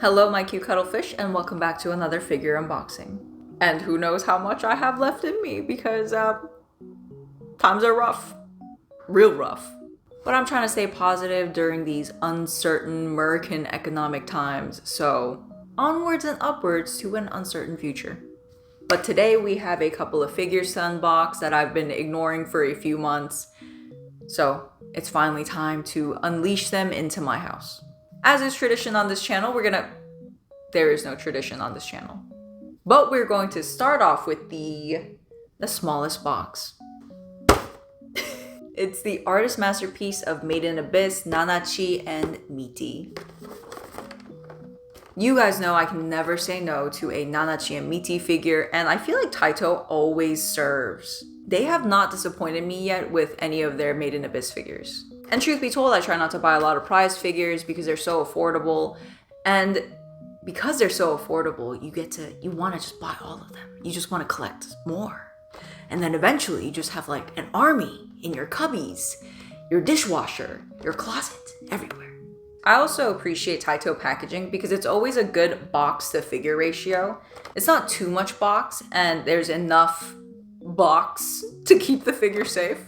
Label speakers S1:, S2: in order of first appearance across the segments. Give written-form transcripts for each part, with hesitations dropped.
S1: Hello, my cute cuttlefish, and welcome back to another figure unboxing. And who knows how much I have left in me because times are rough. Real rough. But I'm trying to stay positive during these uncertain American economic times, so onwards and upwards to an uncertain future. But today we have a couple of figures to unbox that I've been ignoring for a few months, so it's finally time to unleash them into my house. As is tradition on this channel, there is no tradition on this channel. But we're going to start off with the smallest box. It's the artist masterpiece of Made in Abyss, Nanachi, and Byeee. You guys know I can never say no to a Nanachi and Byeee figure, and I feel like Taito always serves. They have not disappointed me yet with any of their Made in Abyss figures. And truth be told, I try not to buy a lot of prize figures because they're so affordable. And because they're so affordable, you want to just buy all of them. You just want to collect more. And then eventually you just have like an army in your cubbies, your dishwasher, your closet, everywhere. I also appreciate Taito packaging because it's always a good box to figure ratio. It's not too much box and there's enough box to keep the figure safe.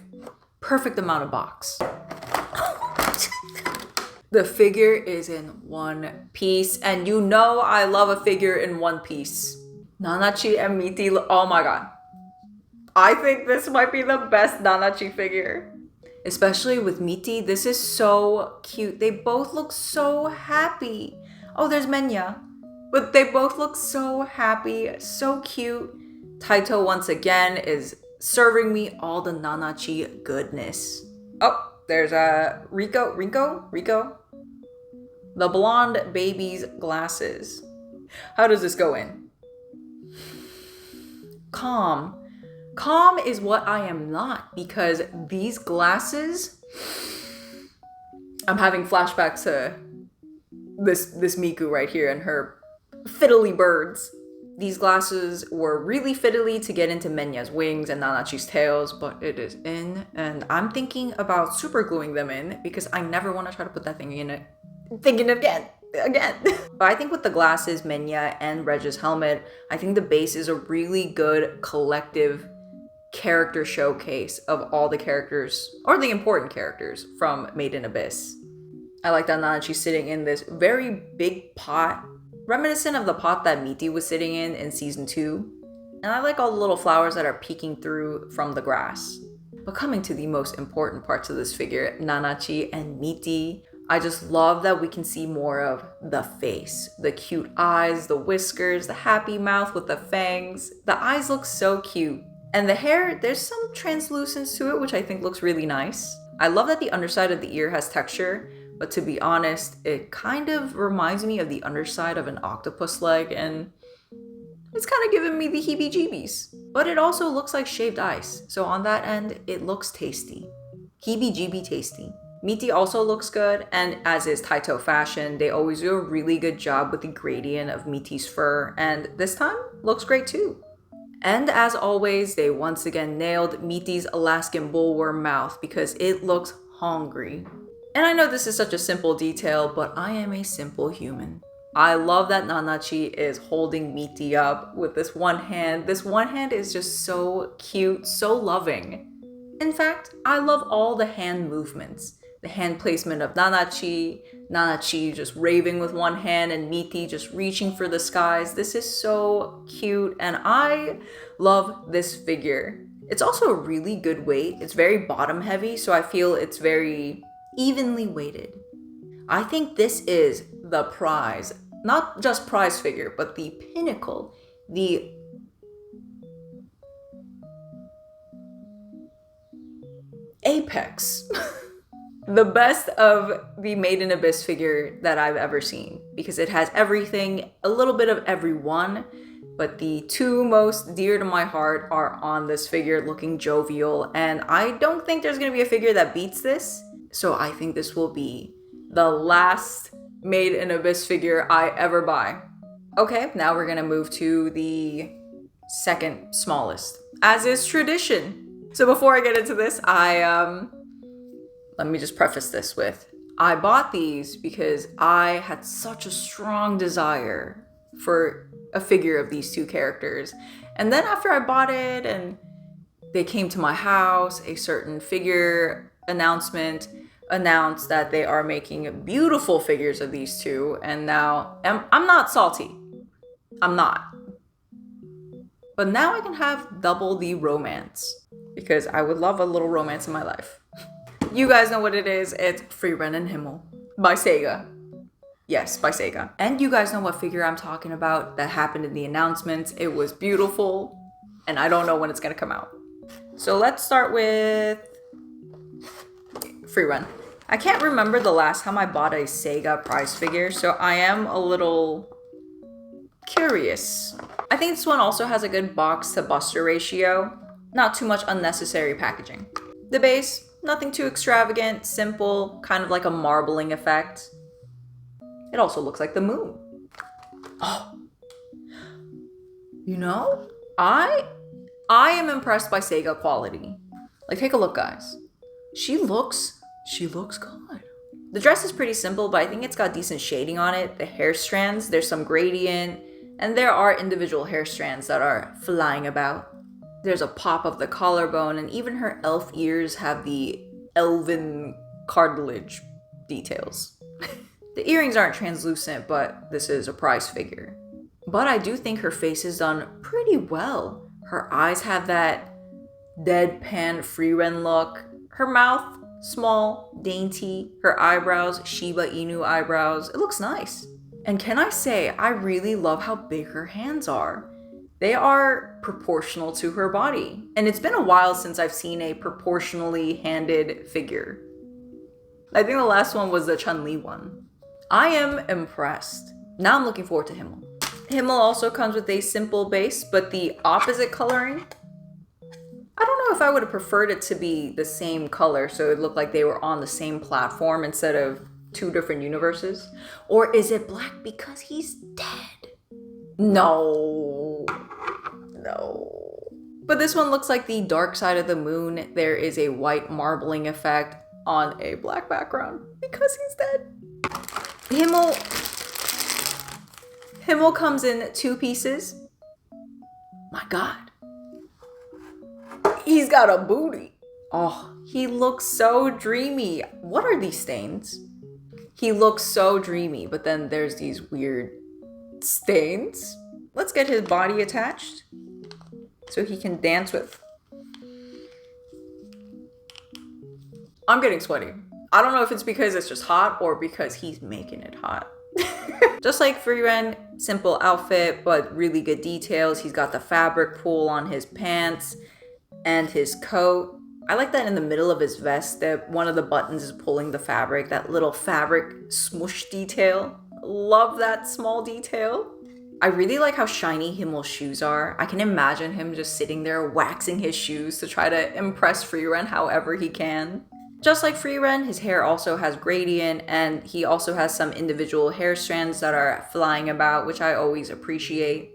S1: Perfect amount of box. The figure is in one piece, and you know I love a figure in one piece. Nanachi and Byeee, oh my god. I think this might be the best Nanachi figure. Especially with Byeee, this is so cute. They both look so happy. Oh, there's Menya. But they both look so happy, so cute. Taito once again is serving me all the Nanachi goodness. Oh, there's Rico. The blonde baby's glasses. How does this go in? Calm. Calm is what I am not because these glasses, I'm having flashbacks to this Miku right here and her fiddly birds. These glasses were really fiddly to get into Menya's wings and Nanachi's tails, but it is in, and I'm thinking about super gluing them in because I never want to try to put that thing in it. Thinking again. But I think with the glasses, Menya, and Reg's helmet, I think the base is a really good collective character showcase of all the characters, or the important characters, from Made in Abyss. I like that Nanachi's sitting in this very big pot, reminiscent of the pot that Byeee was sitting in season 2. And I like all the little flowers that are peeking through from the grass. But coming to the most important parts of this figure, Nanachi and Byeee, I just love that we can see more of the face. The cute eyes, the whiskers, the happy mouth with the fangs. The eyes look so cute. And the hair, there's some translucence to it, which I think looks really nice. I love that the underside of the ear has texture, but to be honest, it kind of reminds me of the underside of an octopus leg, and it's kind of giving me the heebie-jeebies. But it also looks like shaved ice, so on that end, it looks tasty. Heebie-jeebie tasty. Byeee also looks good, and as is Taito fashion, they always do a really good job with the gradient of Byee's fur, and this time looks great too. And as always, they once again nailed Byee's Alaskan bullworm mouth because it looks hungry. And I know this is such a simple detail, but I am a simple human. I love that Nanachi is holding Byeee up with this one hand. This one hand is just so cute, so loving. In fact, I love all the hand movements. The hand placement of Nanachi just raving with one hand, and Byeee just reaching for the skies. This is so cute, and I love this figure. It's also a really good weight. It's very bottom heavy, so I feel it's very evenly weighted. I think this is the prize, not just prize figure, but the pinnacle, the apex. The best of the Made in Abyss figure that I've ever seen because it has everything, a little bit of everyone, but the two most dear to my heart are on this figure looking jovial, and I don't think there's gonna be a figure that beats this, so I think this will be the last Made in Abyss figure I ever buy. Okay, now we're gonna move to the second smallest, as is tradition. So before I get into this, let me just preface this with, I bought these because I had such a strong desire for a figure of these two characters. And then after I bought it and they came to my house, a certain figure announcement announced that they are making beautiful figures of these two. And now I'm not salty. I'm not. But now I can have double the romance because I would love a little romance in my life. You guys know what it is. It's Frieren and Himmel by Sega. Yes, by Sega. And you guys know what figure I'm talking about that happened in the announcements. It was beautiful and I don't know when it's gonna come out. So let's start with Frieren. I can't remember the last time I bought a Sega prize figure, so I am a little curious. I think this one also has a good box to buster ratio. Not too much unnecessary packaging. The base, nothing too extravagant, simple, kind of like a marbling effect. It also looks like the moon. Oh, you know, I am impressed by Sega quality. Like, take a look, guys. She looks good. The dress is pretty simple, but I think it's got decent shading on it. The hair strands, there's some gradient, and there are individual hair strands that are flying about. There's a pop of the collarbone, and even her elf ears have the elven cartilage details. The earrings aren't translucent, but this is a prize figure. But I do think her face is done pretty well. Her eyes have that deadpan Frieren look. Her mouth, small, dainty. Her eyebrows, Shiba Inu eyebrows. It looks nice. And can I say, I really love how big her hands are. They are proportional to her body. And it's been a while since I've seen a proportionally handed figure. I think the last one was the Chun-Li one. I am impressed. Now I'm looking forward to Himmel. Himmel also comes with a simple base, but the opposite coloring. I don't know if I would have preferred it to be the same color, so it looked like they were on the same platform instead of two different universes. Or is it black because he's dead? No. But this one looks like the dark side of the moon. There is a white marbling effect on a black background because he's dead. Himmel comes in 2 pieces. My God. He's got a booty. Oh, he looks so dreamy. What are these stains? He looks so dreamy, but then there's these weird stains. Let's get his body attached so he can dance with. I'm getting sweaty. I don't know if it's because it's just hot or because he's making it hot. Just like Frieren, simple outfit, but really good details. He's got the fabric pull on his pants and his coat. I like that in the middle of his vest that one of the buttons is pulling the fabric, that little fabric smoosh detail. Love that small detail. I really like how shiny Himmel's shoes are. I can imagine him just sitting there waxing his shoes to try to impress Frieren however he can. Just like Frieren, his hair also has gradient, and he also has some individual hair strands that are flying about, which I always appreciate.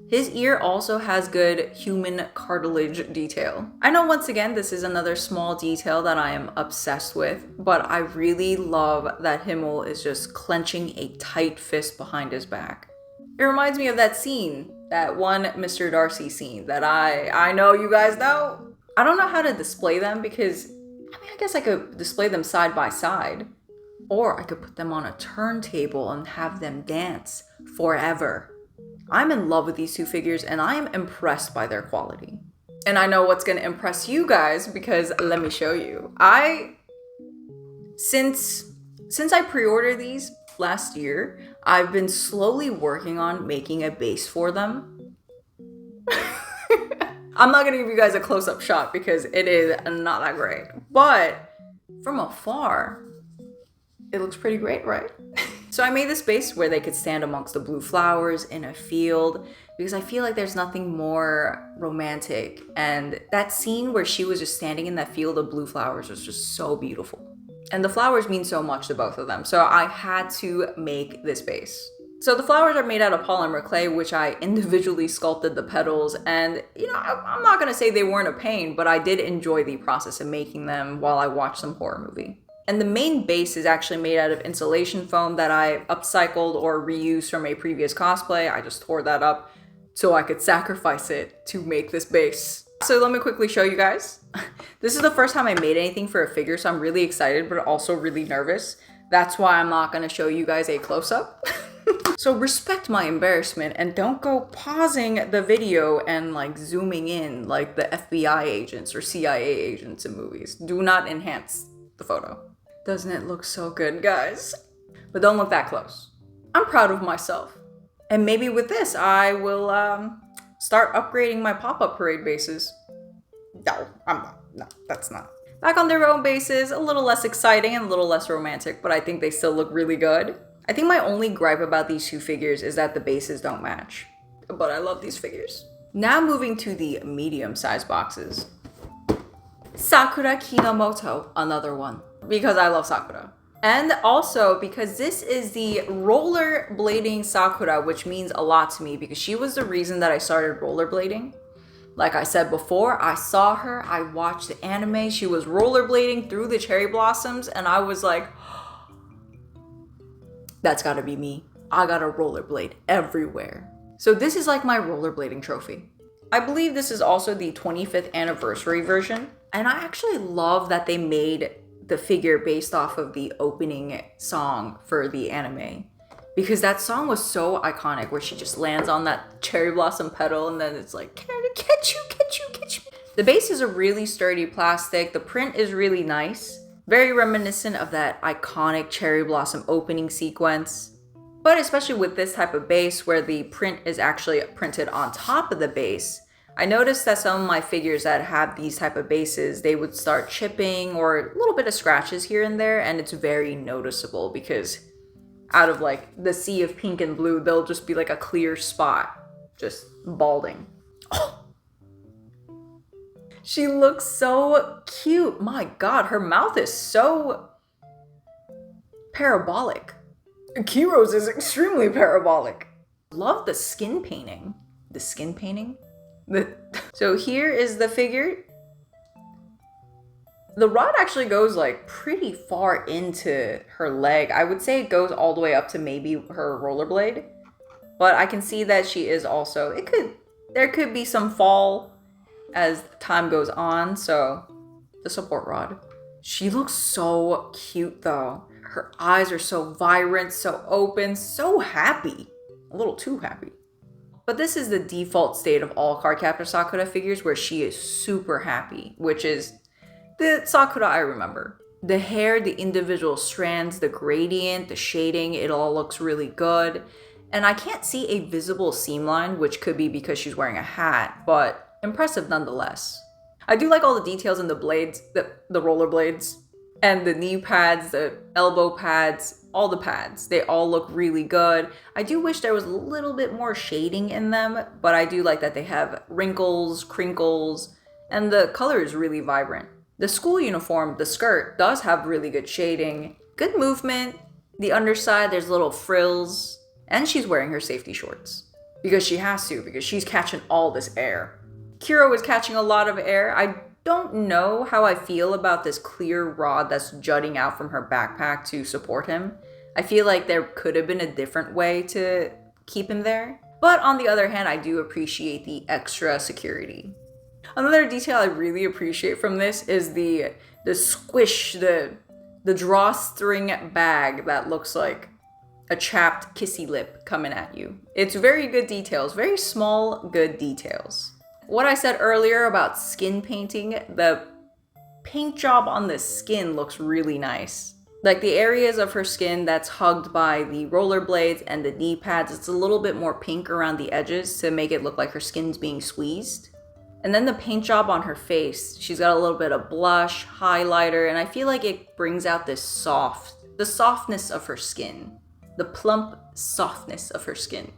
S1: His ear also has good human cartilage detail. I know once again this is another small detail that I am obsessed with, but I really love that Himmel is just clenching a tight fist behind his back. It reminds me of that scene, that one Mr. Darcy scene that I know you guys know. I don't know how to display them because I guess I could display them side by side, or I could put them on a turntable and have them dance forever. I'm in love with these 2 figures and I am impressed by their quality. And I know what's going to impress you guys because let me show you. Since I pre-ordered these last year, I've been slowly working on making a base for them. I'm not going to give you guys a close-up shot because it is not that great. But from afar, it looks pretty great, right? So I made this base where they could stand amongst the blue flowers in a field because I feel like there's nothing more romantic. And that scene where she was just standing in that field of blue flowers was just so beautiful. And the flowers mean so much to both of them. So I had to make this base. So the flowers are made out of polymer clay, which I individually sculpted the petals. And, I'm not going to say they weren't a pain, but I did enjoy the process of making them while I watched some horror movie. And the main base is actually made out of insulation foam that I upcycled or reused from a previous cosplay. I just tore that up so I could sacrifice it to make this base. So let me quickly show you guys. This is the first time I made anything for a figure, so I'm really excited, but also really nervous. That's why I'm not gonna show you guys a close-up. So respect my embarrassment and don't go pausing the video and like zooming in like the FBI agents or CIA agents in movies. Do not enhance the photo. Doesn't it look so good, guys? But don't look that close. I'm proud of myself. And maybe with this, I will start upgrading my pop-up parade bases. No, I'm not. No, that's not. Back on their own bases, a little less exciting and a little less romantic, but I think they still look really good. I think my only gripe about these two figures is that the bases don't match. But I love these figures. Now moving to the medium-sized boxes. Sakura Kinomoto, another one. Because I love Sakura. And also because this is the rollerblading Sakura, which means a lot to me because she was the reason that I started rollerblading. Like I said before, I saw her, I watched the anime, she was rollerblading through the cherry blossoms, and I was like, that's gotta be me. I gotta rollerblade everywhere. So this is like my rollerblading trophy. I believe this is also the 25th anniversary version. And I actually love that they made the figure based off of the opening song for the anime. Because that song was so iconic where she just lands on that cherry blossom petal and then it's like, can I catch you, catch you, catch you. The base is a really sturdy plastic. The print is really nice. Very reminiscent of that iconic cherry blossom opening sequence. But especially with this type of base where the print is actually printed on top of the base, I noticed that some of my figures that have these type of bases, they would start chipping or a little bit of scratches here and there, and it's very noticeable because out of like the sea of pink and blue, there'll just be like a clear spot, just balding. Oh. She looks so cute. My God, her mouth is so parabolic. Kiro's is extremely parabolic. Love the skin painting. The skin painting? So here is the figure. The rod actually goes like pretty far into her leg. I would say it goes all the way up to maybe her rollerblade. But I can see that she is also, there could be some fall as time goes on. So the support rod. She looks so cute though. Her eyes are so vibrant, so open, so happy. A little too happy. But this is the default state of all Cardcaptor Sakura figures where she is super happy, which is the Sakura I remember. The hair, the individual strands, the gradient, the shading, it all looks really good. And I can't see a visible seam line, which could be because she's wearing a hat, but impressive nonetheless. I do like all the details in the blades, the roller blades, and the knee pads, the elbow pads, all the pads. They all look really good. I do wish there was a little bit more shading in them, but I do like that they have wrinkles, crinkles, and the color is really vibrant. The school uniform, the skirt, does have really good shading, good movement. The underside, there's little frills, and she's wearing her safety shorts. Because she has to, because she's catching all this air. Kiro is catching a lot of air. I don't know how I feel about this clear rod that's jutting out from her backpack to support him. I feel like there could have been a different way to keep him there. But on the other hand, I do appreciate the extra security. Another detail I really appreciate from this is the squish, the drawstring bag that looks like a chapped kissy lip coming at you. It's very good details, very small, good details. What I said earlier about skin painting, the paint job on the skin looks really nice. Like the areas of her skin that's hugged by the rollerblades and the knee pads, it's a little bit more pink around the edges to make it look like her skin's being squeezed. And then the paint job on her face, she's got a little bit of blush, highlighter, and I feel like it brings out the softness of her skin. The plump softness of her skin.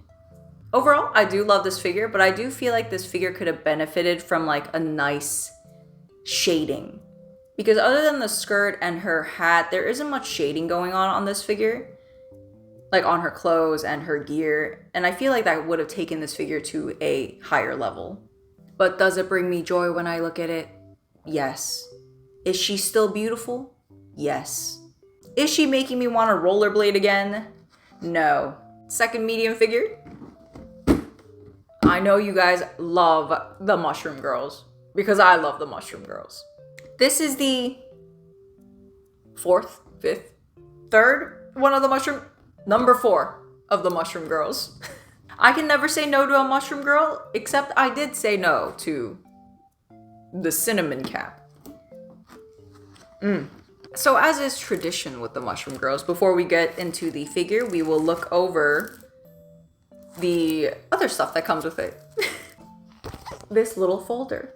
S1: Overall, I do love this figure, but I do feel like this figure could have benefited from like a nice shading. Because other than the skirt and her hat, there isn't much shading going on this figure. Like on her clothes and her gear. And I feel like that would have taken this figure to a higher level. But does it bring me joy when I look at it? Yes. Is she still beautiful? Yes. Is she making me want to rollerblade again? No. Second medium figure. I know you guys love the Mushroom Girls because I love the Mushroom Girls. This is the fourth, fifth, third one of the mushroom, number 4 of the Mushroom Girls. I can never say no to a Mushroom Girl, except I did say no to the cinnamon cap. So as is tradition with the Mushroom Girls, before we get into the figure, we will look over the other stuff that comes with it. This little folder.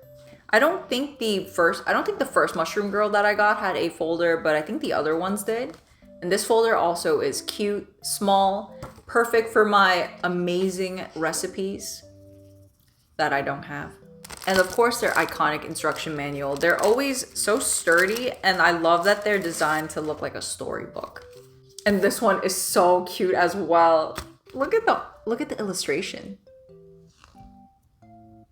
S1: I don't think the first Mushroom Girl that I got had a folder, but I think the other ones did. And this folder also is cute, small, perfect for my amazing recipes that I don't have. And of course, their iconic instruction manual. They're always so sturdy, and I love that they're designed to look like a storybook. And this one is so cute as well. Look at the illustration.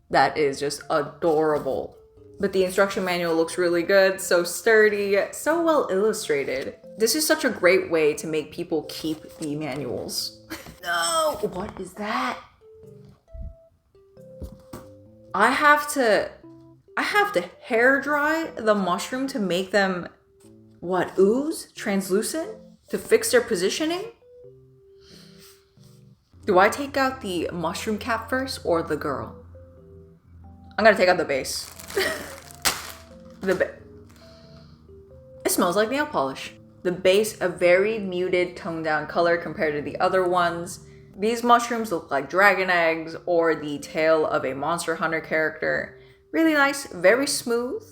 S1: That is just adorable. But the instruction manual looks really good, so sturdy, so well illustrated. This is such a great way to make people keep the manuals. No! What is that? I have to hair dry the mushroom to make them, what, ooze? Translucent? To fix their positioning? Do I take out the mushroom cap first or the girl? I'm gonna take out the base. It smells like nail polish. The base, a very muted toned down color compared to the other ones. These mushrooms look like dragon eggs or the tail of a Monster Hunter character. Really nice, very smooth.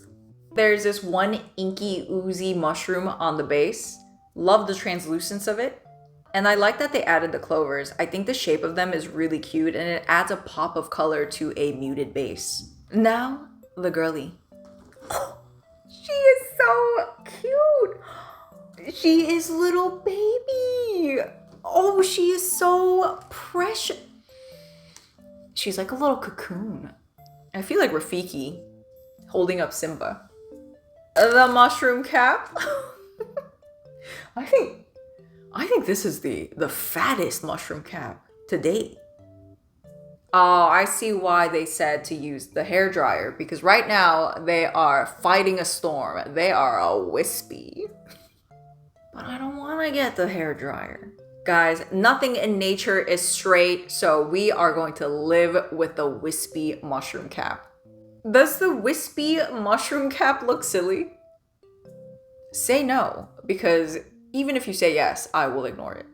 S1: There's this one inky, oozy mushroom on the base. Love the translucence of it. And I like that they added the clovers. I think the shape of them is really cute and it adds a pop of color to a muted base. Now, the girly. She is so cute. She is little baby. Oh, she is so precious. She's like a little cocoon. I feel like Rafiki holding up Simba. The mushroom cap. I think this is the fattest mushroom cap to date. Oh, I see why they said to use the hairdryer, because right now they are fighting a storm. They are a wispy. But I don't want to get the hairdryer. Guys, nothing in nature is straight, so we are going to live with the wispy mushroom cap. Does the wispy mushroom cap look silly? Say no, because even if you say yes, I will ignore it.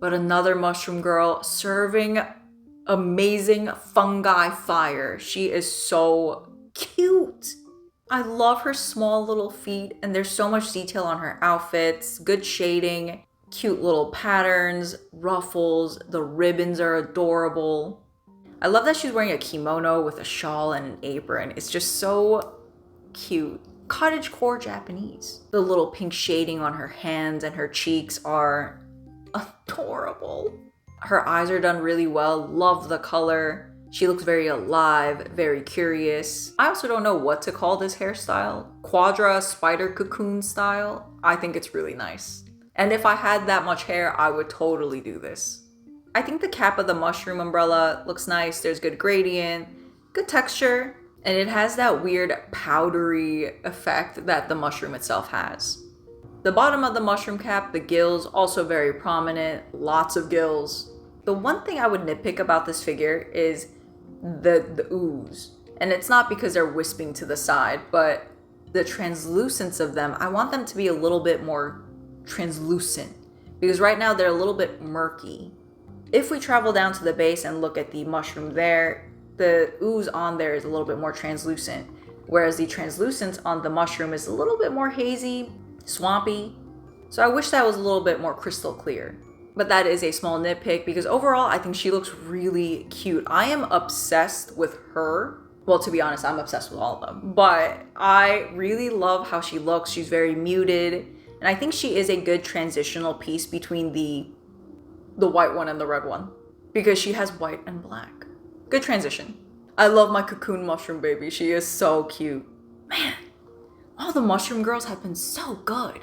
S1: But another mushroom girl serving amazing fungi fire. She is so cute. I love her small little feet, and there's so much detail on her outfits, good shading, cute little patterns, ruffles, the ribbons are adorable. I love that she's wearing a kimono with a shawl and an apron. It's just so cute. Cottagecore Japanese. The little pink shading on her hands and her cheeks are adorable. Her eyes are done really well. Love the color. She looks very alive, very curious. I also don't know what to call this hairstyle. Quadra spider cocoon style. I think it's really nice. And if I had that much hair, I would totally do this. I think the cap of the mushroom umbrella looks nice. There's good gradient, good texture, and it has that weird powdery effect that the mushroom itself has. The bottom of the mushroom cap, the gills, also very prominent, lots of gills. The one thing I would nitpick about this figure is the ooze. And it's not because they're wisping to the side, but the translucence of them, I want them to be a little bit more translucent, because right now they're a little bit murky. If we travel down to the base and look at the mushroom there, the ooze on there is a little bit more translucent, whereas the translucence on the mushroom is a little bit more hazy, swampy. So I wish that was a little bit more crystal clear. But that is a small nitpick, because overall I think she looks really cute. I am obsessed with her. Well, to be honest, I'm obsessed with all of them, but I really love how she looks. She's very muted, and I think she is a good transitional piece between the white one and the red one, because she has white and black. Good transition. I love my cocoon mushroom baby. She is so cute. Man, all the mushroom girls have been so good.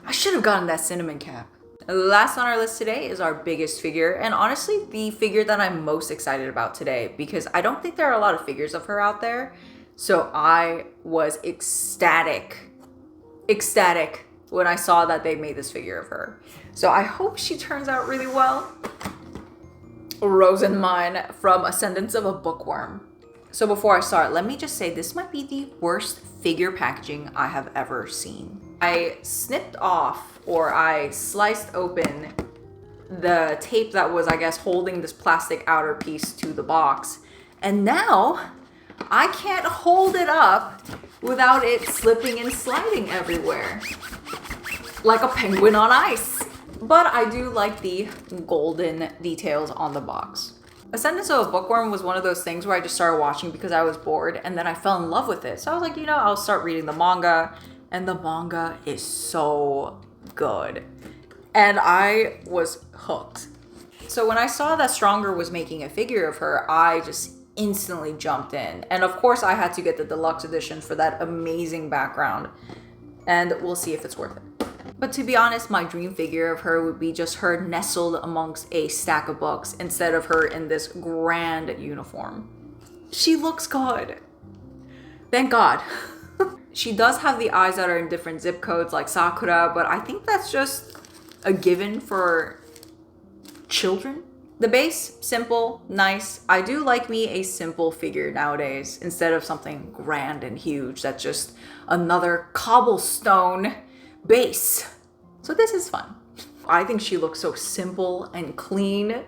S1: I should have gotten that cinnamon cap. Last on our list today is our biggest figure, and honestly the figure that I'm most excited about today, because I don't think there are a lot of figures of her out there. So I was ecstatic when I saw that they made this figure of her. So I hope she turns out really well. Myne from Ascendance of a Bookworm. So before I start, let me just say this might be the worst figure packaging I have ever seen. I snipped off, or I sliced open the tape that was, I guess, holding this plastic outer piece to the box. And now I can't hold it up without it slipping and sliding everywhere. Like a penguin on ice. But I do like the golden details on the box. Ascendance of a Bookworm was one of those things where I just started watching because I was bored, and then I fell in love with it. So I was like, I'll start reading the manga, and the manga is so good. And I was hooked. So when I saw that Stronger was making a figure of her, I just instantly jumped in. And of course I had to get the deluxe edition for that amazing background. And we'll see if it's worth it. But to be honest, my dream figure of her would be just her nestled amongst a stack of books instead of her in this grand uniform. She looks good. Thank God. She does have the eyes that are in different zip codes like Sakura, but I think that's just a given for children. The base, simple, nice. I do like me a simple figure nowadays instead of something grand and huge that's just another cobblestone base. So this is fun. I think she looks so simple and clean.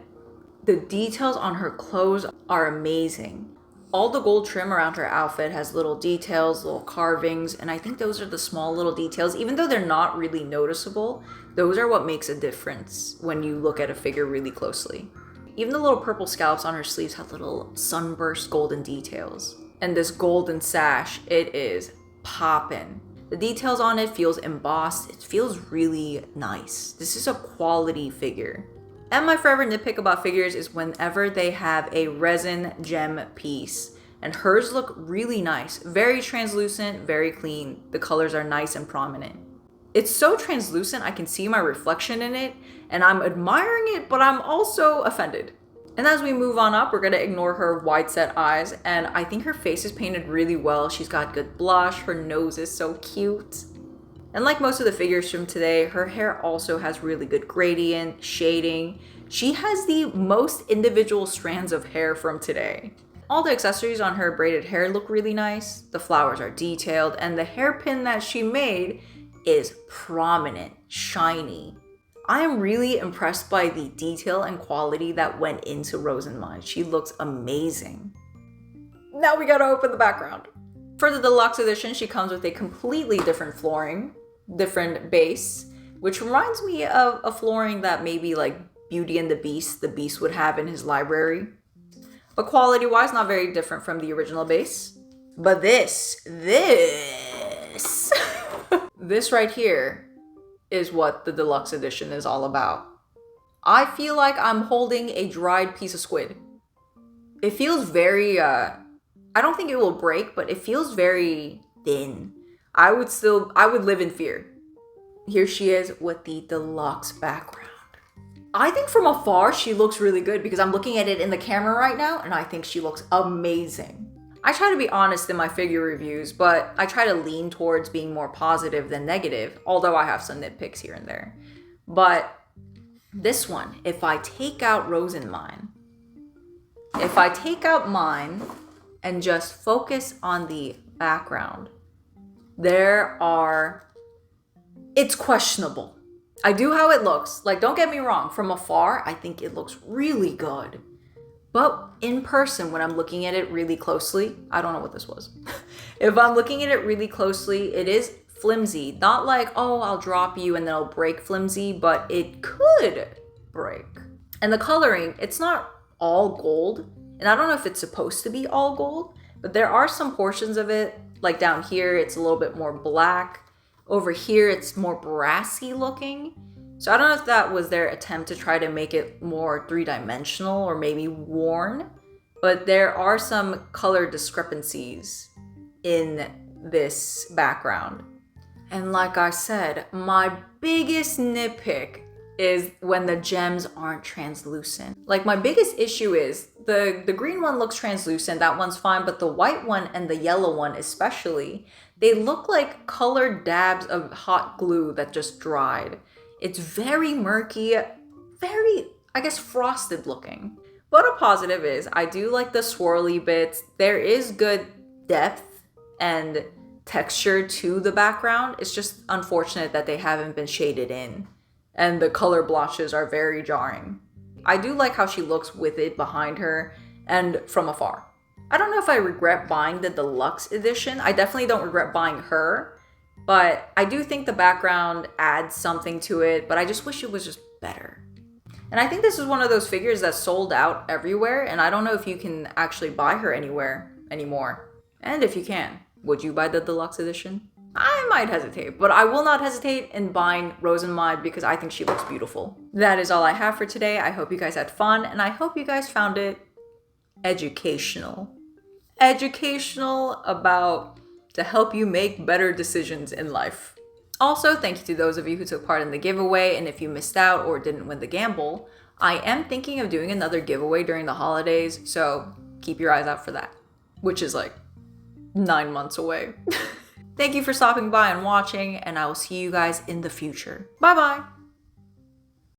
S1: The details on her clothes are amazing. All the gold trim around her outfit has little details, little carvings, and I think those are the small little details. Even though they're not really noticeable, those are what makes a difference when you look at a figure really closely. Even the little purple scallops on her sleeves have little sunburst golden details. And this golden sash, it is poppin'. The details on it feels embossed. It feels really nice. This is a quality figure. And my forever nitpick about figures is whenever they have a resin gem piece. And hers look really nice. Very translucent, very clean. The colors are nice and prominent. It's so translucent I can see my reflection in it. And I'm admiring it, but I'm also offended. And as we move on up, we're gonna ignore her wide set eyes, and I think her face is painted really well. She's got good blush, her nose is so cute. And like most of the figures from today, her hair also has really good gradient, shading. She has the most individual strands of hair from today. All the accessories on her braided hair look really nice. The flowers are detailed, and the hairpin that she made is prominent, shiny. I am really impressed by the detail and quality that went into Myne. She looks amazing. Now we gotta open the background. For the deluxe edition, she comes with a completely different flooring, different base, which reminds me of a flooring that maybe like Beauty and the Beast would have in his library. But quality-wise, not very different from the original base. But this right here is what the deluxe edition is all about. I feel like I'm holding a dried piece of squid. It feels very, I don't think it will break, but it feels very thin. I would live in fear. Here she is with the deluxe background. I think from afar, she looks really good because I'm looking at it in the camera right now and I think she looks amazing. I try to be honest in my figure reviews, but I try to lean towards being more positive than negative, although I have some nitpicks here and there. But this one, if I take out Myne, and just focus on the background, it's questionable. I do how it looks. Like, don't get me wrong, from afar, I think it looks really good. But in person, when I'm looking at it really closely, I don't know what this was. If I'm looking at it really closely, it is flimsy. Not like, oh, I'll drop you and then it'll break flimsy, but it could break. And the coloring, it's not all gold. And I don't know if it's supposed to be all gold, but there are some portions of it, like down here, it's a little bit more black. Over here, it's more brassy looking. So I don't know if that was their attempt to try to make it more three-dimensional or maybe worn, but there are some color discrepancies in this background. And like I said, my biggest nitpick is when the gems aren't translucent. Like my biggest issue is the green one looks translucent, that one's fine, but the white one and the yellow one especially, they look like colored dabs of hot glue that just dried. It's very murky, very, I guess, frosted looking. But a positive is I do like the swirly bits. There is good depth and texture to the background. It's just unfortunate that they haven't been shaded in, and the color blotches are very jarring. I do like how she looks with it behind her and from afar. I don't know if I regret buying the deluxe edition. I definitely don't regret buying her, but I do think the background adds something to it, but I just wish it was just better. And I think this is one of those figures that's sold out everywhere, and I don't know if you can actually buy her anywhere anymore. And if you can, would you buy the deluxe edition? I might hesitate, but I will not hesitate in buying Rose and Myne because I think she looks beautiful. That is all I have for today. I hope you guys had fun, and I hope you guys found it educational. Educational about to help you make better decisions in life. Also, thank you to those of you who took part in the giveaway, and if you missed out or didn't win the gamble, I am thinking of doing another giveaway during the holidays, so keep your eyes out for that, which is like 9 months away. Thank you for stopping by and watching, and I will see you guys in the future. Bye bye!